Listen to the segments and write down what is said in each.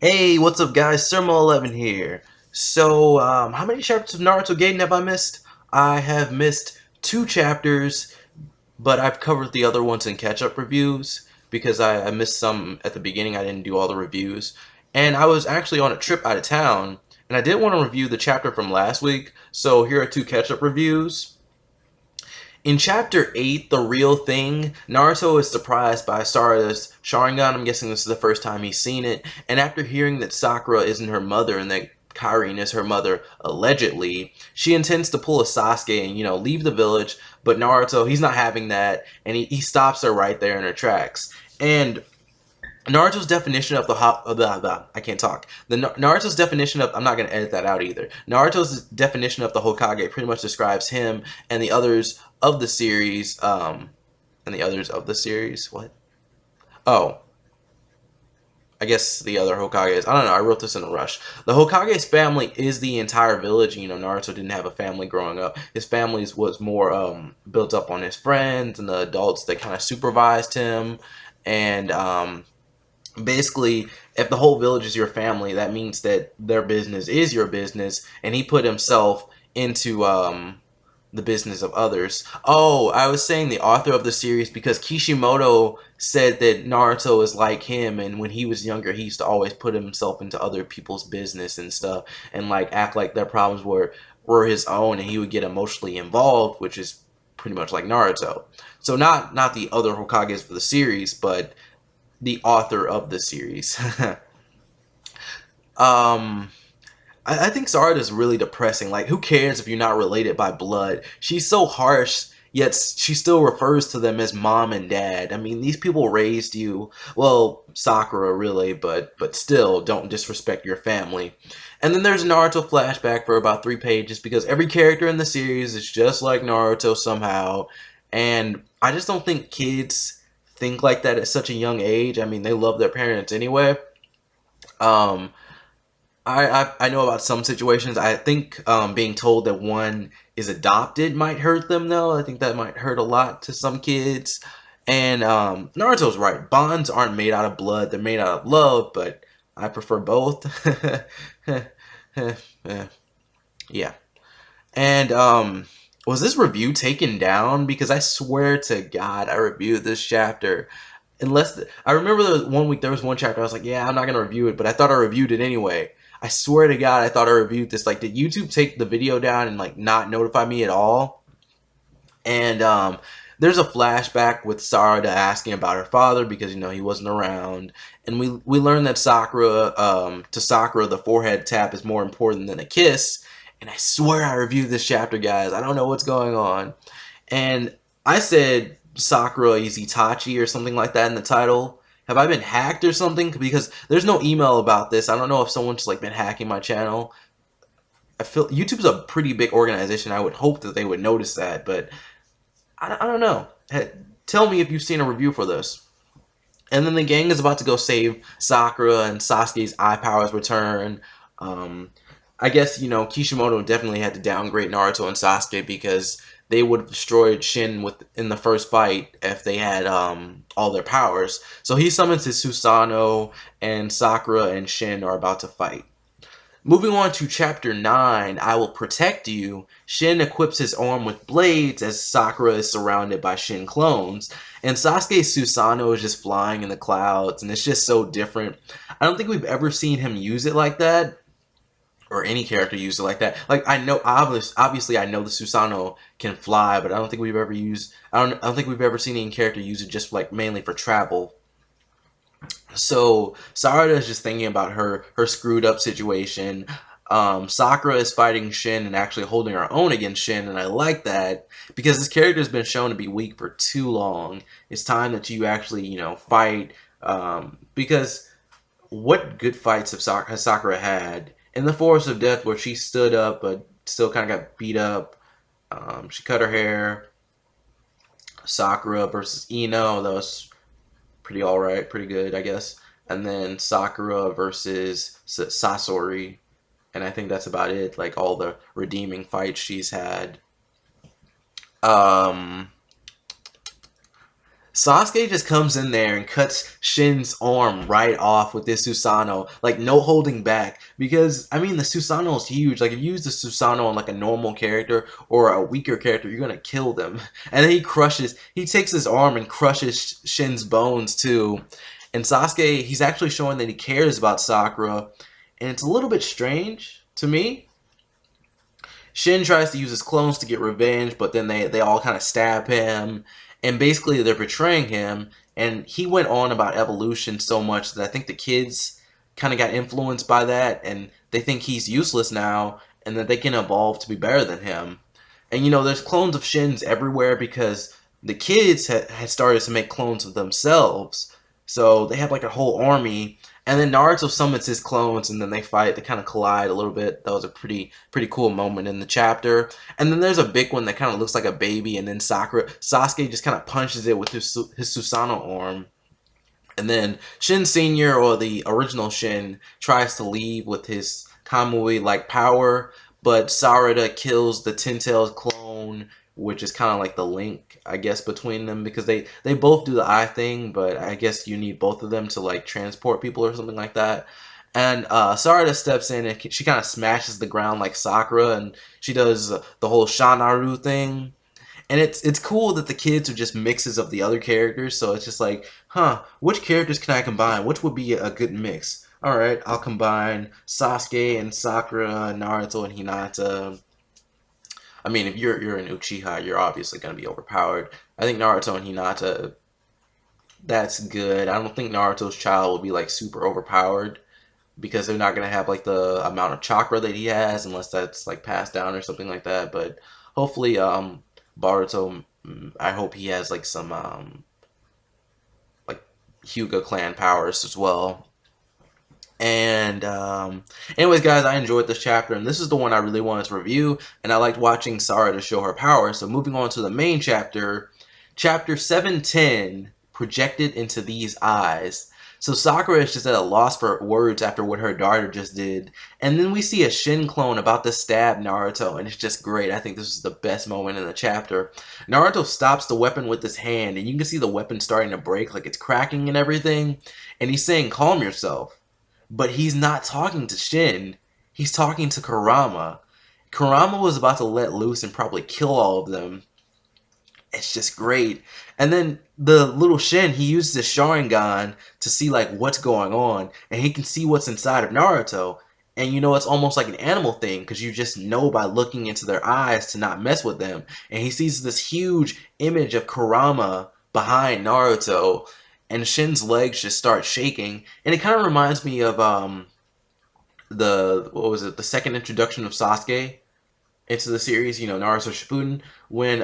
Hey, what's up, guys? Sermo11 here. So, how many chapters of Naruto Gaiden have I missed? I have missed 2 chapters, but I've covered the other ones in catch-up reviews because I missed some at the beginning. I didn't do all the reviews. And I was actually on a trip out of town, and I did want to review the chapter from last week, so here are 2 catch-up reviews. In Chapter 8, The Real Thing, Naruto is surprised by Sarada's Sharingan. I'm guessing this is the first time he's seen it. And after hearing that Sakura isn't her mother and that Kyrene is her mother, allegedly, she intends to pull a Sasuke and, leave the village. But Naruto, he's not having that, and he stops her right there in her tracks. And Naruto's definition of I can't talk. Naruto's definition of, I'm not going to edit that out either. Naruto's definition of the Hokage pretty much describes him and the others of the series. What? Oh, I guess the other Hokages. I don't know. I wrote this in a rush. The Hokage's family is the entire village. Naruto didn't have a family growing up. His family was more built up on his friends and the adults that kind of supervised him. And basically, if the whole village is your family, that means that their business is your business, and he put himself into the business of others. Oh, I was saying the author of the series because Kishimoto said that Naruto is like him, and when he was younger, he used to always put himself into other people's business and stuff, and like act like their problems were his own, and he would get emotionally involved, which is pretty much like Naruto. So not the other Hokages for the series, but the author of the series. um, I think Sarada is really depressing. Like, who cares if you're not related by blood? She's so harsh, yet she still refers to them as mom and dad. I mean, these people raised you. Well, Sakura really, but still, don't disrespect your family. And then there's a Naruto flashback for about 3 pages because every character in the series is just like Naruto somehow. And I just don't think kids think like that at such a young age. I mean, they love their parents anyway. Um, I know about some situations. I think being told that one is adopted might hurt them, though. I think that might hurt a lot to some kids. And Naruto's right. Bonds aren't made out of blood, they're made out of love, but I prefer both. Yeah. And was this review taken down? Because I swear to God, I reviewed this chapter. I remember there was 1 week, there was one chapter I was like, yeah, I'm not gonna review it, but I thought I reviewed it anyway. I swear to God, I thought I reviewed this. Like, did YouTube take the video down and like not notify me at all? And there's a flashback with Sarada asking about her father because he wasn't around, and we learned that to Sakura the forehead tap is more important than a kiss. And I swear I reviewed this chapter, guys. I don't know what's going on. And I said Sakura is Itachi or something like that in the title. Have I been hacked or something? Because there's no email about this. I don't know if someone's like been hacking my channel. I feel YouTube's a pretty big organization. I would hope that they would notice that, but I don't know. Hey, tell me if you've seen a review for this. And then the gang is about to go save Sakura, and Sasuke's eye powers return. I guess, Kishimoto definitely had to downgrade Naruto and Sasuke because they would have destroyed Shin in the first fight if they had all their powers. So he summons his Susanoo, and Sakura and Shin are about to fight. Moving on to Chapter 9, I Will Protect You, Shin equips his arm with blades as Sakura is surrounded by Shin clones, and Sasuke's Susanoo is just flying in the clouds, and it's just so different. I don't think we've ever seen him use it like that, or any character use it like that. Like, I know, obviously I know the Susanoo can fly, but I don't think we've ever seen any character use it just like mainly for travel. So Sarada is just thinking about her screwed up situation. Sakura is fighting Shin and actually holding her own against Shin, and I like that because this character has been shown to be weak for too long. It's time that you actually, fight. Because what good fights has Sakura had in the Forest of Death, where she stood up but still kind of got beat up? She cut her hair. Sakura versus Ino, that was pretty alright, pretty good, I guess. And then Sakura versus Sasori, and I think that's about it. Like, all the redeeming fights she's had. Um, Sasuke just comes in there and cuts Shin's arm right off with this Susanoo, like no holding back. Because I mean, the Susanoo is huge. Like if you use the Susanoo on like a normal character or a weaker character, you're gonna kill them. And then he takes his arm and crushes Shin's bones too. And Sasuke, he's actually showing that he cares about Sakura, and it's a little bit strange to me. Shin tries to use his clones to get revenge, but then they all kind of stab him, and basically they're betraying him. And he went on about evolution so much that I think the kids kind of got influenced by that, and they think he's useless now, and that they can evolve to be better than him. And there's clones of Shins everywhere because the kids had started to make clones of themselves. So they have like a whole army. And then Naruto summons his clones, and then they fight. They kind of collide a little bit. That was a pretty cool moment in the chapter. And then there's a big one that kind of looks like a baby, and then Sasuke just kind of punches it with his Susanoo arm. And then Shin Senior, or the original Shin, tries to leave with his Kamui-like power, but Sarada kills the Ten Tails clone, which is kind of like the link, I guess, between them, because they both do the eye thing, but I guess you need both of them to like transport people or something like that. And Sarada steps in and she kind of smashes the ground like Sakura, and she does the whole Shanaru thing. And it's cool that the kids are just mixes of the other characters, so it's just like, which characters can I combine? Which would be a good mix? Alright, I'll combine Sasuke and Sakura, Naruto and Hinata. I mean, if you're an Uchiha, you're obviously going to be overpowered. I think Naruto and Hinata, that's good. I don't think Naruto's child will be like super overpowered, because they're not going to have like the amount of chakra that he has, unless that's like passed down or something like that. But hopefully Boruto, I hope he has like some like Hyuga clan powers as well. And anyways, guys, I enjoyed this chapter, and this is the one I really wanted to review, and I liked watching Sarada show her power. So moving on to the main chapter, chapter 710, projected into these eyes. So Sakura is just at a loss for words after what her daughter just did. And then we see a Shin clone about to stab Naruto, and it's just great. I think this is the best moment in the chapter. Naruto stops the weapon with his hand, and you can see the weapon starting to break, like it's cracking and everything. And he's saying, "Calm yourself." But he's not talking to Shin. He's talking to Kurama. Kurama was about to let loose and probably kill all of them. It's just great. And then the little Shin, he uses his Sharingan to see like what's going on, and he can see what's inside of Naruto. And it's almost like an animal thing, because you just know by looking into their eyes to not mess with them. And he sees this huge image of Kurama behind Naruto, and Shin's legs just start shaking. And it kind of reminds me of the second introduction of Sasuke into the series, Naruto Shippuden, when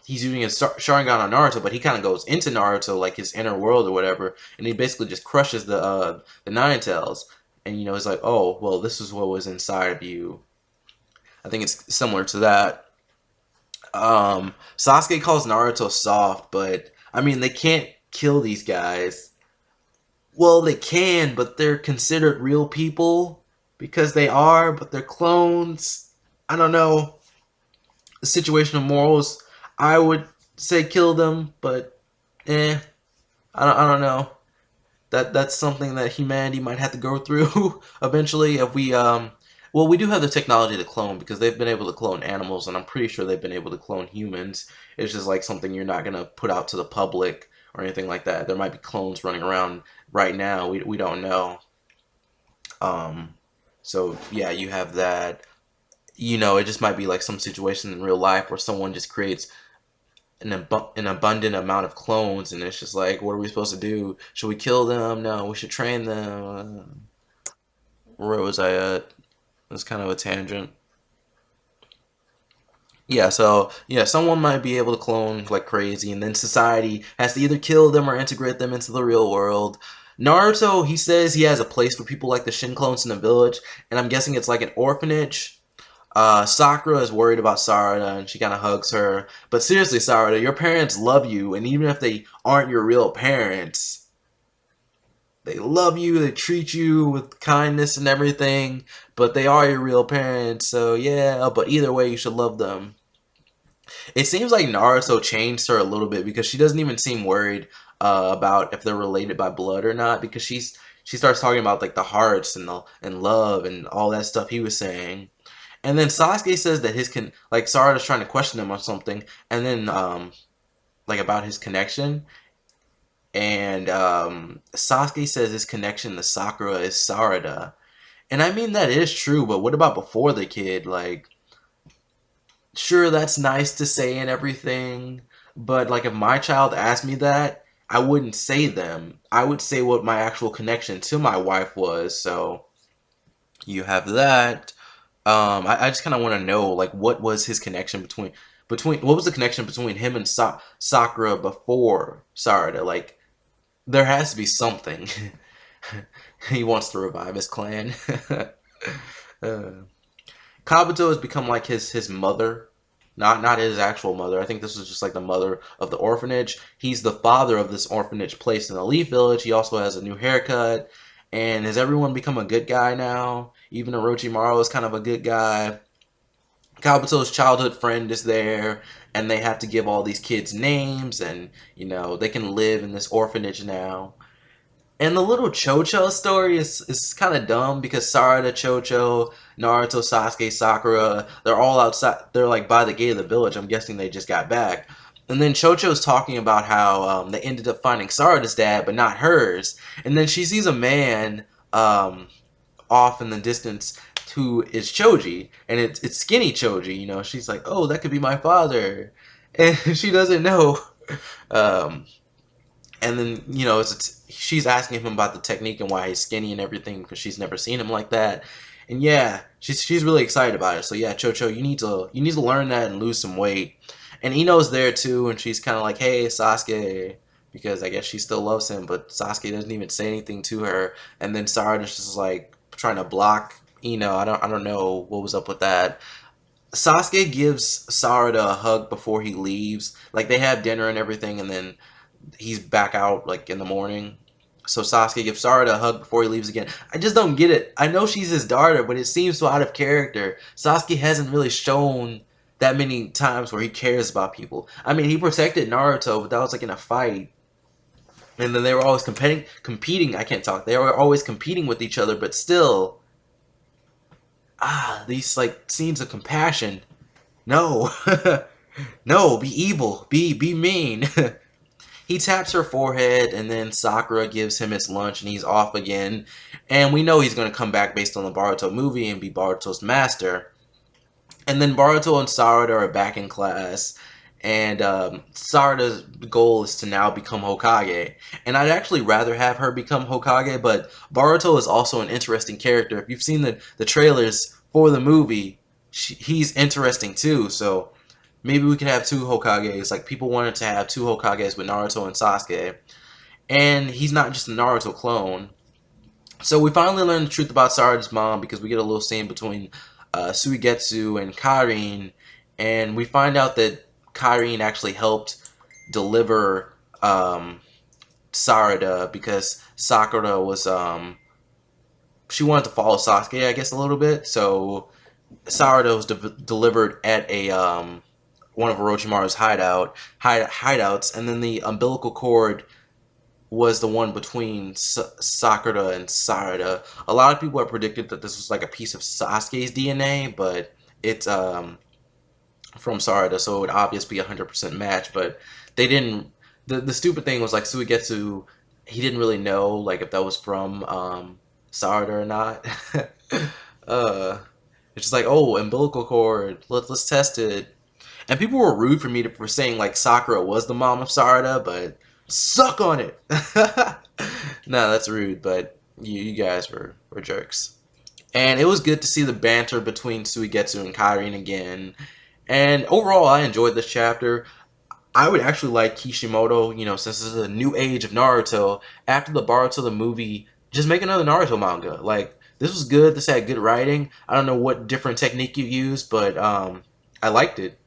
he's using his Sharingan on Naruto, but he kind of goes into Naruto, like his inner world or whatever, and he basically just crushes the Nine Tails. And it's like, oh, well, this is what was inside of you. I think it's similar to that. Sasuke calls Naruto soft, but I mean, they can't kill these guys. Well, they can, but they're considered real people because they are, but they're clones. I don't know. The situation of morals, I would say kill them, but I don't know. That's something that humanity might have to go through eventually. If we well, we do have the technology to clone, because they've been able to clone animals, and I'm pretty sure they've been able to clone humans. It's just like something you're not gonna put out to the public or anything like that. There might be clones running around right now. We don't know. So yeah, you have that. It just might be like some situation in real life where someone just creates an abundant amount of clones, and it's just like, what are we supposed to do? Should we kill them? No, we should train them. Where was I at? It's kind of a tangent. Yeah, so yeah, someone might be able to clone like crazy, and then society has to either kill them or integrate them into the real world. Naruto, he says he has a place for people like the Shin clones in the village, and I'm guessing it's like an orphanage. Sakura is worried about Sarada, and she kind of hugs her. But seriously, Sarada, your parents love you, and even if they aren't your real parents, they love you, they treat you with kindness and everything, but they are your real parents, so yeah, but either way, you should love them. It seems like Naruto changed her a little bit because she doesn't even seem worried about if they're related by blood or not, because she starts talking about like the hearts and the and love and all that stuff he was saying. And then Sasuke says that like Sarada's trying to question him on something, and then like about his connection, and Sasuke says his connection to Sakura is Sarada. And I mean that is true, but what about before the kid? Like, sure, that's nice to say and everything, but like if my child asked me that, I wouldn't say them. I would say what my actual connection to my wife was. So you have that. I just kind of want to know like what was his connection between what was the connection between him and Sakura before Sarada? Like there has to be something. He wants to revive his clan. uh, Kabuto has become like his mother, not his actual mother. I think this was just like the mother of the orphanage. He's the father of this orphanage placed in the Leaf Village. He also has a new haircut. And has everyone become a good guy now? Even Orochimaru is kind of a good guy. Kabuto's childhood friend is there, and they have to give all these kids names, and they can live in this orphanage now. And the little Chocho story is kind of dumb because Sarada, Chocho, Naruto, Sasuke, Sakura, they're all outside. They're like by the gate of the village. I'm guessing they just got back. And then Chocho's talking about how they ended up finding Sarada's dad, but not hers. And then she sees a man off in the distance who is Choji, and it's skinny Choji. She's like, oh, that could be my father, and she doesn't know. Um, and then she's asking him about the technique and why he's skinny and everything because she's never seen him like that. And yeah, she's really excited about it. So yeah, Chocho, you need to learn that and lose some weight. And Ino's there too, and she's kind of like, hey, Sasuke, because I guess she still loves him, but Sasuke doesn't even say anything to her. And then Sarada's just like trying to block Ino. I don't know what was up with that. Sasuke gives Sarada a hug before he leaves. Like they have dinner and everything, and then he's back out like in the morning. So Sasuke gives Sarada a hug before he leaves again. I just don't get it. I know she's his daughter, but it seems so out of character. Sasuke hasn't really shown that many times where he cares about people. I mean, he protected Naruto, but that was like in a fight. And then they were always competing. I can't talk. They were always competing with each other, but still, these like scenes of compassion. No, no, be evil, be mean. He taps her forehead, and then Sakura gives him his lunch, and he's off again. And we know he's going to come back based on the Boruto movie and be Boruto's master. And then Boruto and Sarada are back in class, and Sarada's goal is to now become Hokage. And I'd actually rather have her become Hokage, but Boruto is also an interesting character. If you've seen the trailers for the movie, he's interesting too, so maybe we could have two Hokages. Like, people wanted to have two Hokages with Naruto and Sasuke. And he's not just a Naruto clone. So we finally learn the truth about Sarada's mom because we get a little scene between Suigetsu and Karin. And we find out that Karin actually helped deliver Sarada because Sakura was... she wanted to follow Sasuke, I guess, a little bit. So Sarada was delivered at a... one of Orochimaru's hideouts, and then the umbilical cord was the one between Sakura and Sarada. A lot of people have predicted that this was like a piece of Sasuke's DNA, but it's from Sarada, so it would obviously be 100% match, but they didn't... The stupid thing was like Suigetsu, he didn't really know like if that was from Sarada or not. It's just like, oh, umbilical cord, let's test it. And people were rude for saying like Sakura was the mom of Sarada, but suck on it. No, that's rude, but you guys were jerks. And it was good to see the banter between Suigetsu and Karin again. And overall, I enjoyed this chapter. I would actually like Kishimoto, since this is a new age of Naruto, after the Boruto the movie, just make another Naruto manga. Like, this was good. This had good writing. I don't know what different technique you used, but I liked it.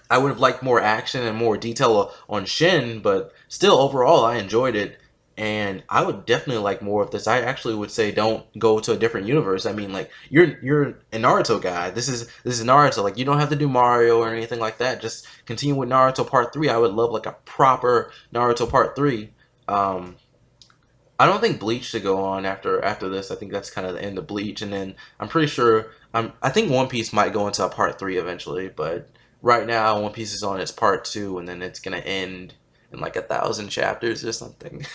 I would have liked more action and more detail on Shin, but still, overall, I enjoyed it. and I would definitely like more of this. I actually would say don't go to a different universe. I mean, like you're a Naruto guy. This is Naruto. Like you don't have to do Mario or anything like that. Just continue with Naruto Part 3. I would love like a proper Naruto Part 3. Um, I don't think Bleach should go on after this. I think that's kind of the end of Bleach, and then I'm pretty sure I think One Piece might go into a Part 3 eventually, but right now One Piece is on its Part 2, and then it's gonna end in like 1,000 chapters or something.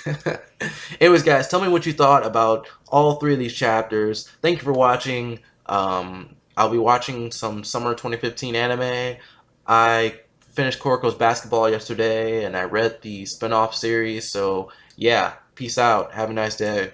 Anyways, guys, tell me what you thought about all three of these chapters. Thank you for watching. I'll be watching some summer 2015 anime. I finished Kuriko's basketball yesterday, and I read the spinoff series. So yeah, peace out. Have a nice day.